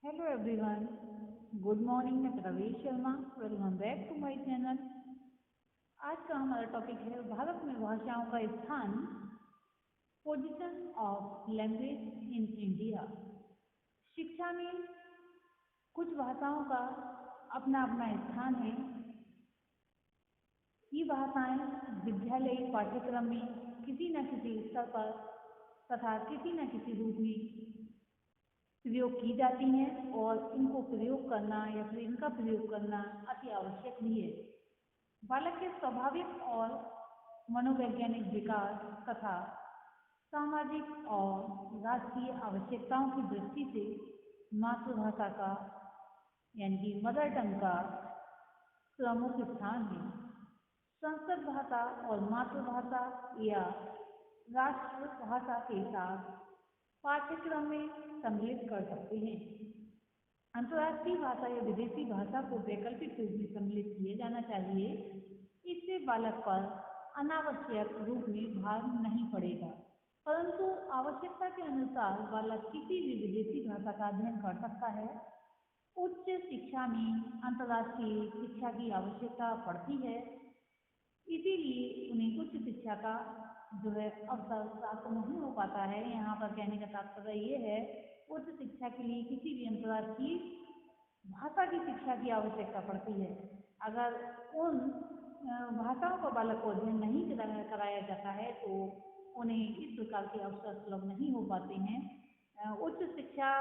Hello everyone, good morning. मैं Pravesh Sharma, welcome back to my channel. आज का हमारा टॉपिक है भारत में भाषाओं का स्थान, position of language in India. शिक्षा में कुछ भाषाओं का अपना अपना स्थान है। ये भाषाएं विद्यालय पाठ्यक्रम में किसी न किसी स्तर पर तथा किसी न किसी रूप में प्रयोग की जाती हैं और इनको प्रयोग करना या फिर इनका प्रयोग करना अति आवश्यक भी है। बालक के स्वाभाविक और मनोवैज्ञानिक विकास तथा सामाजिक और राष्ट्रीय आवश्यकताओं की दृष्टि से मातृभाषा का यानी कि मदर टंग का प्रमुख स्थान है। संस्कृत भाषा और मातृभाषा या राष्ट्रभाषा के साथ पाठ्यक्रम में सम्मिलित कर सकते हैं। अंतर्राष्ट्रीय भाषा या विदेशी भाषा को वैकल्पिक रूप में सम्मिलित किया जाना चाहिए। इससे बालक पर अनावश्यक रूप में भार नहीं पड़ेगा, परंतु आवश्यकता के अनुसार बालक किसी भी विदेशी भाषा का अध्ययन कर सकता है। उच्च शिक्षा में अंतर्राष्ट्रीय शिक्षा की आवश्यकता पड़ती है, इसीलिए उन्हें उच्च शिक्षा का अवसर प्राप्त नहीं हो पाता है। यहाँ पर कहने का तात्पर्य ये है, उच्च शिक्षा के लिए किसी भी अंतर्राष्ट्रीय भाषा की शिक्षा की आवश्यकता पड़ती है। अगर उन भाषाओं का बालक को अध्ययन नहीं कराया जाता है तो उन्हें इस प्रकार के अवसर सुलभ नहीं हो पाते हैं। उच्च शिक्षा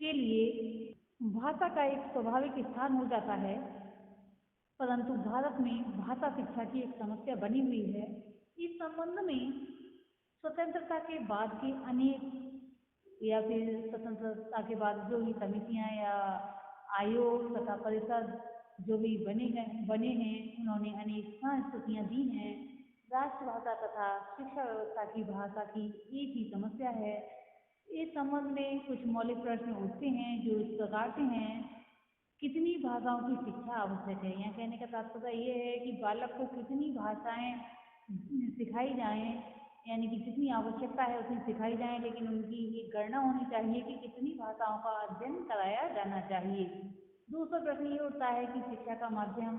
के लिए भाषा का एक स्वाभाविक स्थान हो जाता है, परंतु भारत में भाषा शिक्षा की एक समस्या बनी हुई है। इस संबंध में स्वतंत्रता के बाद के अनेक या फिर स्वतंत्रता के बाद जो भी समितियां या आयोग तथा परिषद जो भी बने हैं उन्होंने अनेक संस्तुतियां दी हैं। राष्ट्रभाषा तथा शिक्षा व्यवस्था की भाषा की एक ही समस्या है। इस संबंध में कुछ मौलिक प्रश्न उठते हैं जो इस प्रकार से हैं। कितनी भाषाओं की शिक्षा आवश्यक है? यहाँ कहने का तात्पर्य ये है कि बालक को कितनी भाषाएं सिखाई जाएं, यानी कि जितनी आवश्यकता है उतनी सिखाई जाएं, लेकिन उनकी एक गणना होनी चाहिए कि कितनी भाषाओं का अध्ययन कराया जाना चाहिए। दूसरा प्रश्न ये उठता है कि शिक्षा का माध्यम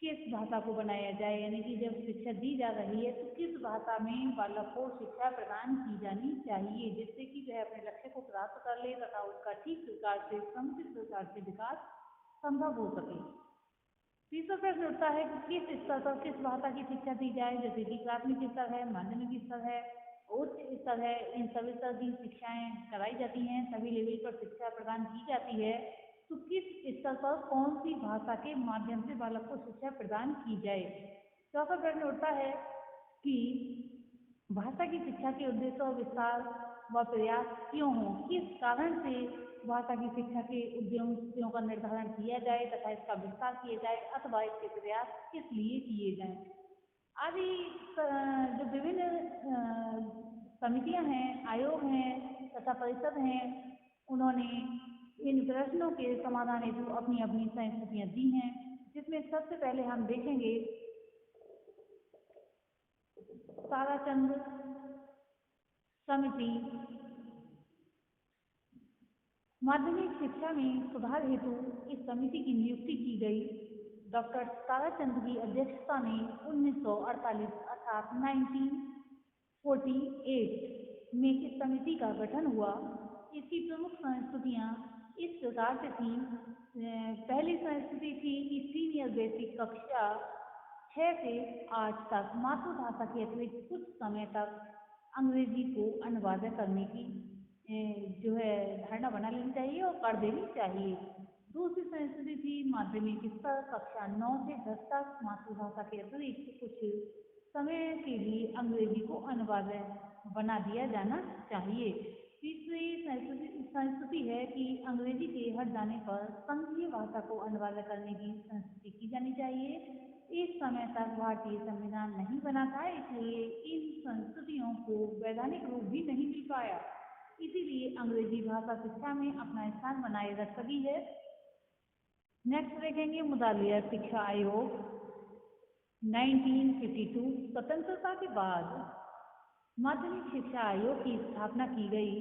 किस भाषा को बनाया जाए, यानी कि जब शिक्षा दी जा रही है तो किस भाषा में बालक को शिक्षा प्रदान की जानी चाहिए, जिससे कि वह अपने लक्ष्य को प्राप्त कर ले तथा उसका ठीक प्रकार से समुचित प्रकार से विकास संभव हो सके। तीसरा प्रश्न उठता है कि किस स्तर पर किस भाषा की शिक्षा दी जाए, जैसे कि प्राथमिक स्तर है, माध्यमिक स्तर है, उच्च स्तर है। इन सभी स्तर की शिक्षाएं कराई जाती हैं, सभी लेवल पर शिक्षा प्रदान की जाती है। तो किस स्तर पर कौन सी भाषा के माध्यम से बालक को शिक्षा प्रदान की जाए। चौथा प्रश्न उठता है कि भाषा की शिक्षा के उद्देश्य और विस्तार व प्रयास क्यों हो, किस कारण से भाषा की शिक्षा के उद्देश्यों का निर्धारण किया जाए तथा इसका विस्तार किया जाए अथवा इसके प्रयास किस लिए किए जाएं। आदि जो विभिन्न समितियां हैं, आयोग हैं तथा परिषद हैं, उन्होंने इन प्रश्नों के समाधान हेतु अपनी अपनी संस्तुतियां दी हैं, जिसमें सबसे पहले हम देखेंगे ताराचंद समिति। माध्यमिक शिक्षा में सुधार हेतु इस समिति की नियुक्ति की गई। डॉक्टर ताराचंद की अध्यक्षता में 1948 अर्थात 1948 में इस समिति का गठन हुआ। इसकी प्रमुख संस्तुतियां इस प्रकार से थी। पहली संस्तुति थी कि सीनियर बेसिक कक्षा 6 से 8 तक मातृभाषा के अतिरिक्त कुछ समय तक अंग्रेजी को अनिवार्य करने की धारणा बना लेनी चाहिए और कर देनी चाहिए। दूसरी संस्कृति थी माध्यमिक स्तर कक्षा 9 से 10 तक मातृभाषा के अतिरिक्त कुछ समय के लिए अंग्रेजी को अनिवार्य बना दिया जाना चाहिए। तीसरी संस्कृति है कि अंग्रेजी के हट जाने पर संघीय भाषा को अनिवार्य करने की संस्कृति की जानी चाहिए। इस समय तक भारतीय संविधान नहीं बना था, इसलिए इन संस्कृतियों को वैधानिक रूप भी नहीं मिल पाया, इसीलिए अंग्रेजी भाषा शिक्षा में अपना स्थान बनाए रख सकी है। नेक्स्ट देखेंगे मुदालिया शिक्षा आयोग 1952। स्वतंत्रता के बाद माध्यमिक शिक्षा आयोग की स्थापना की गई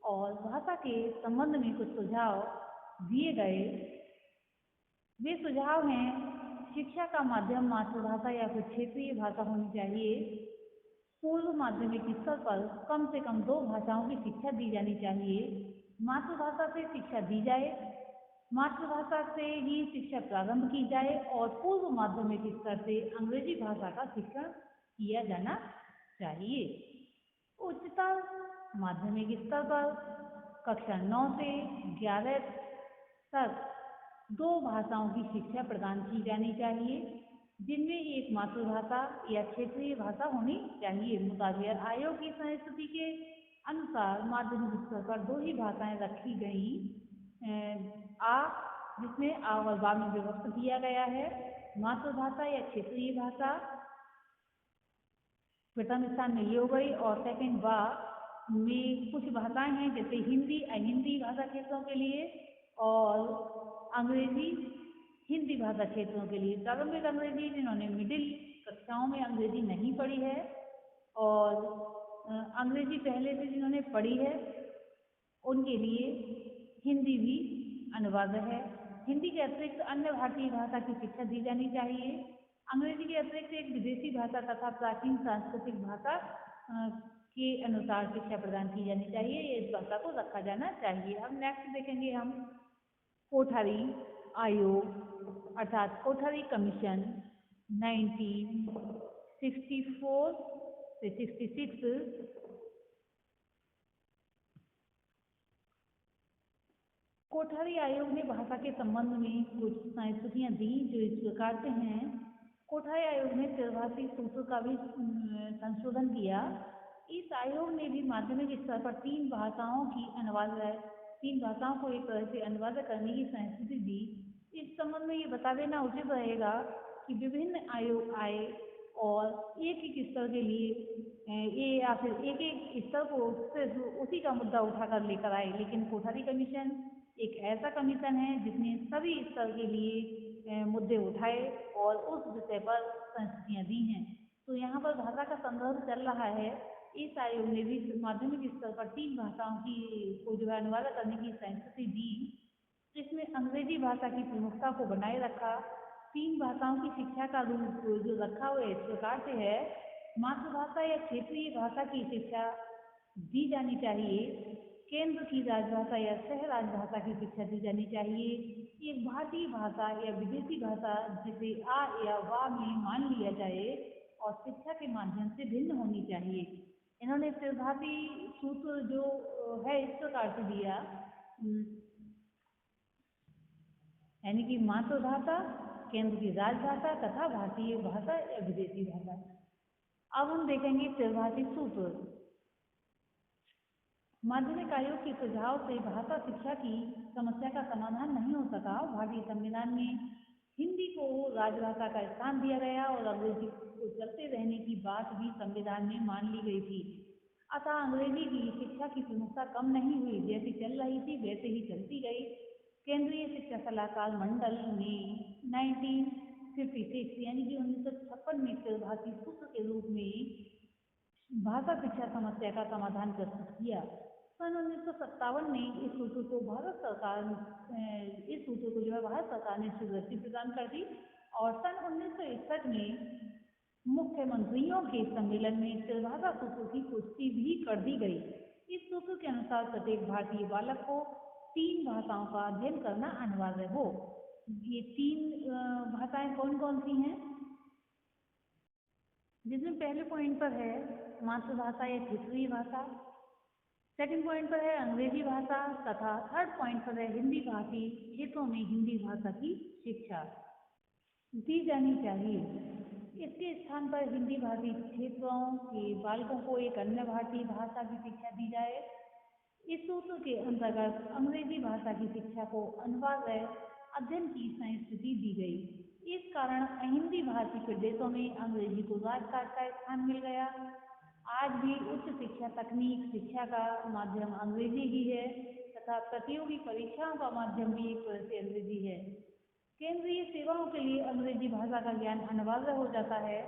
और भाषा के संबंध में कुछ सुझाव दिए गए। वे सुझाव हैं: शिक्षा का माध्यम मातृभाषा या फिर क्षेत्रीय भाषा होनी चाहिए। पूर्व माध्यमिक स्तर पर कम से कम 2 भाषाओं की शिक्षा दी जानी चाहिए। मातृभाषा से शिक्षा दी जाए, मातृभाषा से ही शिक्षा प्रारंभ की जाए और पूर्व माध्यमिक स्तर से अंग्रेजी भाषा का शिक्षण किया जाना चाहिए। उच्चतर माध्यमिक स्तर पर कक्षा 9 से 11 तक 2 भाषाओं की शिक्षा प्रदान की जानी चाहिए, जिनमें एक मातृभाषा या क्षेत्रीय भाषा होनी चाहिए। मुताबिक आयोग की संस्तुति के अनुसार माध्यमिक स्तर पर 2 ही भाषाएं रखी गई, जिसमें आ और बा में विभक्त किया गया है। मातृभाषा या क्षेत्रीय भाषा प्रथम स्थान में ये हो गई, और सेकंड बा में कुछ भाषाएं हैं जैसे हिंदी अहिंदी भाषा क्षेत्रों के लिए और अंग्रेजी हिंदी भाषा क्षेत्रों के लिए। प्रारंभिक अंग्रेजी जिन्होंने मिडिल कक्षाओं में अंग्रेजी नहीं पढ़ी है और अंग्रेजी पहले से जिन्होंने पढ़ी है उनके लिए हिंदी भी अनिवार्य है। हिंदी के अतिरिक्त अन्य भारतीय भाषा की शिक्षा दी जानी चाहिए। अंग्रेजी के अतिरिक्त एक विदेशी भाषा तथा प्राचीन सांस्कृतिक भाषा के अनुसार शिक्षा प्रदान की जानी चाहिए। इस भाषा को रखा जाना चाहिए। अब नेक्स्ट देखेंगे हम कोठारी आयोग अर्थात कोठारी कमीशन 1964 से 66। कोठारी आयोग ने भाषा के संबंध में कुछ संस्तुतियां दी जो इस प्रकार से हैं। कोठारी आयोग ने त्रिभाषी सूत्र का भी संशोधन किया। इस आयोग ने भी माध्यमिक स्तर पर 3 भाषाओं को एक तरह से अनुवाद करने की संस्तुति दी। इस संबंध में ये बता देना उचित रहेगा कि विभिन्न आयोग आए और एक स्तर के लिए ये या फिर एक स्तर को सिर्फ उसी का मुद्दा उठाकर लेकर आए, लेकिन कोठारी कमीशन एक ऐसा कमीशन है जिसने सभी स्तर के लिए मुद्दे उठाए और उस विषय पर संस्तुतियां दी हैं। तो यहाँ पर भाषा का संदर्भ चल रहा है। इस आयोग ने भी माध्यमिक स्तर पर 3 भाषाओं को जो है अनुवाद करने की संस्तुति दी। इसमें अंग्रेजी भाषा की प्रमुखता को बनाए रखा। 3 भाषाओं की शिक्षा का रूप जो रखा हुआ इस प्रकार से है: मातृभाषा या क्षेत्रीय भाषा की शिक्षा दी जानी चाहिए, केंद्र की राजभाषा या सह राजभाषा की शिक्षा दी जानी चाहिए, एक भारतीय भाषा या विदेशी भाषा जिसे आ या वा में मान लिया जाए और शिक्षा के माध्यम से भिन्न होनी चाहिए। इन्होंने त्रिभाषी सूत्र जो है इस प्रकार से दिया, यानी कि मातृभाषा, केंद्र की राजभाषा तथा भारतीय भाषा या विदेशी भाषा। अब हम देखेंगे त्रिभाषी सूत्र। माध्यमिक आयोग के सुझाव से भाषा शिक्षा की समस्या का समाधान नहीं हो सका। भारतीय संविधान में हिंदी को राजभाषा का स्थान दिया गया और अंग्रेजी को चलते रहने की बात भी संविधान में मान ली गई थी। अतः अंग्रेजी की शिक्षा की प्रमुखता कम नहीं हुई, जैसी चल रही थी वैसे ही चलती गई। केंद्रीय शिक्षा सलाहकार मंडल ने 1956 यानी कि 1956 में त्रिभाषी सूत्र के रूप में भाषा शिक्षा समस्या का समाधान प्रस्तुत किया। सन 1957 में इस सूत्र को भारत सरकार ने स्वीकृति प्रदान कर दी और सन 1961 में मुख्यमंत्रियों के सम्मेलन में त्रिभाषा सूत्र की पुष्टि भी कर दी गई। इस सूत्र के अनुसार प्रत्येक भारतीय बालक को 3 भाषाओं का अध्ययन करना अनिवार्य हो। ये 3 भाषाएं कौन कौन सी हैं? जिसमें पहले पॉइंट पर है मातृभाषा या क्षेत्रीय भाषा, सेकंड पॉइंट पर है अंग्रेजी भाषा तथा थर्ड पॉइंट पर है हिंदी भाषी क्षेत्रों में हिंदी भाषा की शिक्षा दी जानी चाहिए। इसके स्थान पर हिंदी भाषी क्षेत्रों के बालकों को एक अन्य भारतीय भाषा की शिक्षा दी जाए। इस सूत्र के अंतर्गत अंग्रेजी भाषा की शिक्षा को अनिवार्य अध्ययन की संस्तुति दी गई। इस कारण हिंदी भाषी प्रदेशों में अंग्रेजी को राजकाज का स्थान मिल गया। आज भी उच्च शिक्षा तकनीक शिक्षा का माध्यम अंग्रेजी ही है तथा प्रतियोगी परीक्षाओं का माध्यम भी एक तरह से अंग्रेजी है। केंद्रीय सेवाओं के लिए अंग्रेजी भाषा का ज्ञान अनिवार्य हो जाता है।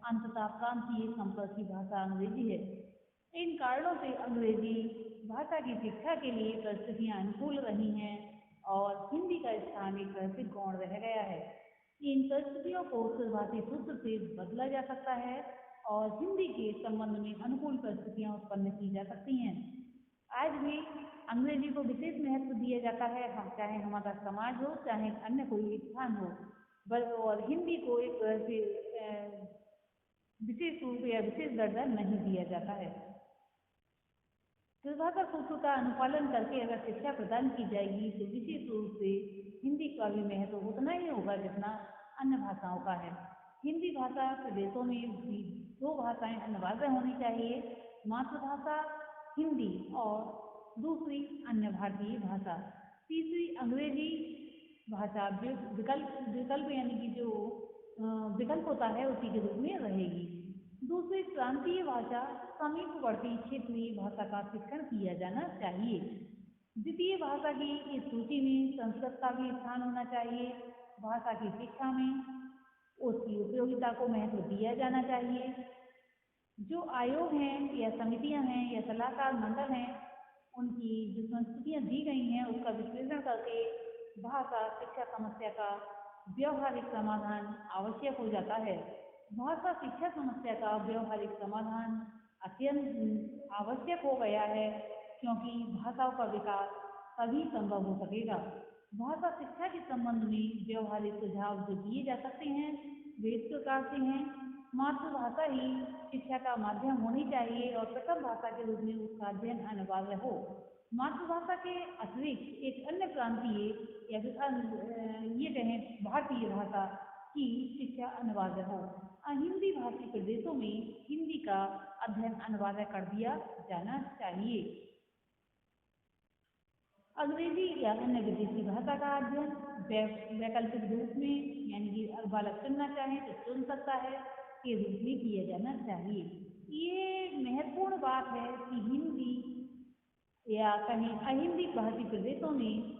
अंततः प्रांतीय संपर्क की भाषा अंग्रेजी है। इन कारणों से अंग्रेजी भाषा की शिक्षा के लिए परिस्थितियां अनुकूल रही हैं और हिंदी का स्थान एक तरह से गौण रह गया है। इन परिस्थितियों को शुरुआती सूत्र से बदला जा सकता है और हिंदी के संबंध में अनुकूल परिस्थितियां उत्पन्न की जा सकती हैं। आज भी अंग्रेजी को विशेष महत्व दिया जाता है, हम चाहे हमारा समाज हो चाहे अन्य कोई स्थान हो, और हिंदी को एक तरह से विशेष रूप या विशेष दर्जा नहीं दिया जाता है। त्रिभाषा सूत्र का अनुपालन करके अगर शिक्षा प्रदान की जाएगी तो विशेष रूप से हिंदी का भी महत्व उतना ही होगा जितना अन्य भाषाओं का है। हिंदी भाषा प्रदेशों में भी 2 भाषाएं अनिवार्य होनी चाहिए, मातृभाषा हिंदी और दूसरी अन्य भारतीय भाषा, तीसरी अंग्रेजी भाषा विकल्प यानी कि जो विकल्प होता है उसी के रूप में रहेगी। दूसरी प्रांतीय भाषा समीपवर्ती क्षेत्रीय भाषा का शिक्षण किया जाना चाहिए। द्वितीय भाषा की इस सूची में संस्कृत का भी स्थान होना चाहिए। भाषा की शिक्षा में उसकी उपयोगिता को महत्व दिया जाना चाहिए। जो आयोग हैं या समितियां हैं या सलाहकार मंडल हैं, उनकी जो संस्तुतियां दी गई हैं उसका विश्लेषण करके भाषा शिक्षा समस्या का व्यवहारिक समाधान आवश्यक हो जाता है। भाषा शिक्षा समस्या का व्यवहारिक समाधान अत्यंत आवश्यक हो गया है क्योंकि भाषाओं का विकास तभी संभव हो सकेगा। भाषा शिक्षा के संबंध में व्यवहारिक सुझाव जो दिए जा सकते हैं वे इस प्रकार से हैं। मातृभाषा ही शिक्षा का माध्यम होनी चाहिए और प्रथम भाषा के रूप में उसका अध्ययन अनिवार्य हो। मातृभाषा के अतिरिक्त एक अन्य प्रांतीय या ये कहें भारतीय भाषा की शिक्षा अनिवार्य हो। हिंदी भाषी प्रदेशों में हिंदी का अध्ययन अनिवार्य कर दिया जाना चाहिए। अंग्रेजी या अन्य विदेशी भाषा का अध्ययन वैकल्पिक रूप में यानी कि बालक चुनना चाहे तो चुन सकता है के रूप में किया जाना चाहिए। ये महत्वपूर्ण बात है कि हिंदी या कहीं अहिंदी भाषी प्रदेशों में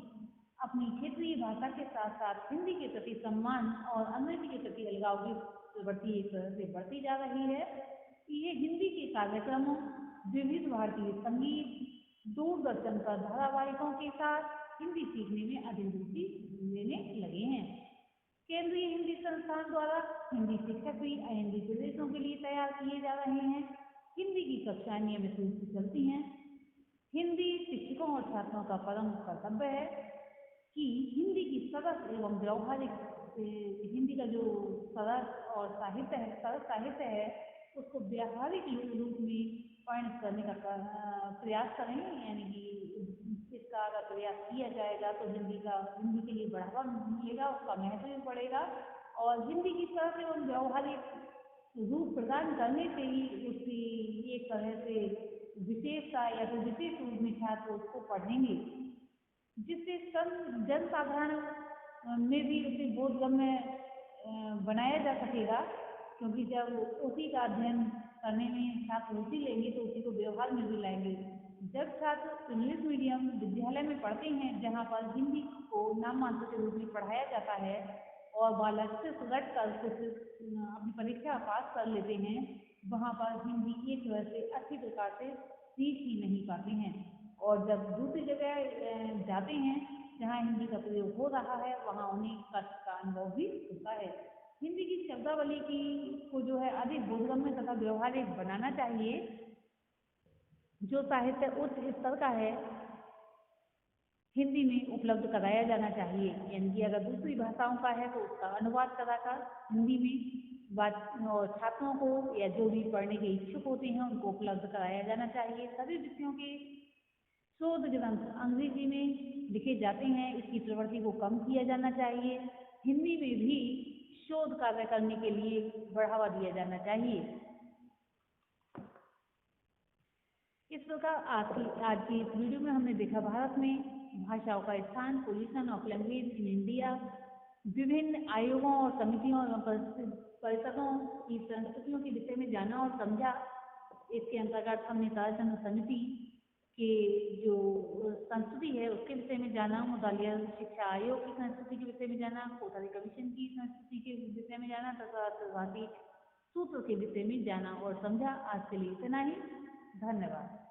अपनी क्षेत्रीय भाषा के साथ साथ हिंदी के प्रति सम्मान और अंग्रेजी के प्रति अलगाव की प्रवृत्ति एक तरह से बढ़ती जा रही है। ये हिंदी के कार्यक्रमों, विविध भारतीय संगीत, दूरदर्शन पर धारावाहिकों के साथ हिंदी सीखने में अधिक रुचि लेने लगे हैं। केंद्रीय हिंदी संस्थान द्वारा हिंदी शिक्षक भी अहिंदी प्रदेशों के लिए तैयार किए जा रहे हैं। हिंदी की कक्षाएं नियमित रूप से चलती हैं। हिंदी शिक्षकों और छात्रों का परम कर्तव्य है कि हिंदी की सरस एवं व्यवहारिक हिंदी का जो सरस और साहित्य है उसको व्यवहारिक रूप में परिणत करने का प्रयास करें। यानी कि इसका अगर प्रयास किया जाएगा तो हिंदी के लिए बढ़ावा मिलेगा, उसका महत्व भी बढ़ेगा और हिंदी की सरस एवं व्यवहारिक रूप प्रदान करने से ही उसकी एक तरह से विशेषता या फिर विशेष रूप में छात्र उसको पढ़ेंगे, जिससे जन साधारण में भी उसे बोधगम्य बनाया जा सकेगा। क्योंकि जब उसी का अध्ययन करने में छात्र रुचि लेंगे तो उसी को व्यवहार में भी लाएंगे। जब छात्र इंग्लिश मीडियम विद्यालय में पढ़ते हैं जहाँ पर हिंदी को नाम मात्र के रूप में पढ़ाया जाता है और बालक सिर्फ रट कर कुछ अपनी परीक्षा पास कर लेते हैं, वहाँ पर हिंदी एक तरह से अच्छी प्रकार से सीख ही नहीं पाते हैं। और जब दूसरी जगह जाते हैं जहाँ हिंदी का प्रयोग हो रहा है वहाँ उन्हें कष्ट का अनुभव भी होता है। हिंदी की शब्दावली को जो है अधिक बोधगम्य तथा व्यवहारिक बनाना चाहिए। जो साहित्य उच्च स्तर का है हिंदी में उपलब्ध कराया जाना चाहिए। यानी कि अगर दूसरी भाषाओं का है तो उसका अनुवाद कराकर हिंदी में और छात्रों को या जो भी पढ़ने के इच्छुक होते हैं उनको उपलब्ध कराया जाना चाहिए। सभी विषयों के शोध ग्रंथ अंग्रेजी में लिखे जाते हैं, इसकी प्रवृत्ति को कम किया जाना चाहिए। हिंदी में भी शोध कार्य करने के लिए बढ़ावा दिया जाना चाहिए। इस प्रकार आज की इस वीडियो में हमने देखा भारत में भाषाओं का स्थान, position of language in India, विभिन्न आयोगों और समितियों एवं परिषदों की संस्कृतियों के विषय में जाना और समझा। इसके अंतर्गत हमने ताराचंद समिति के जो संस्कृति है उसके विषय में जाना, मुदालिया शिक्षा आयोग की संस्कृति के विषय में जाना, कोठारी कमीशन की संस्कृति के विषय में जाना तथा भारतीय सूत्र के विषय में जाना और समझा। आज के लिए इतना ही। धन्यवाद।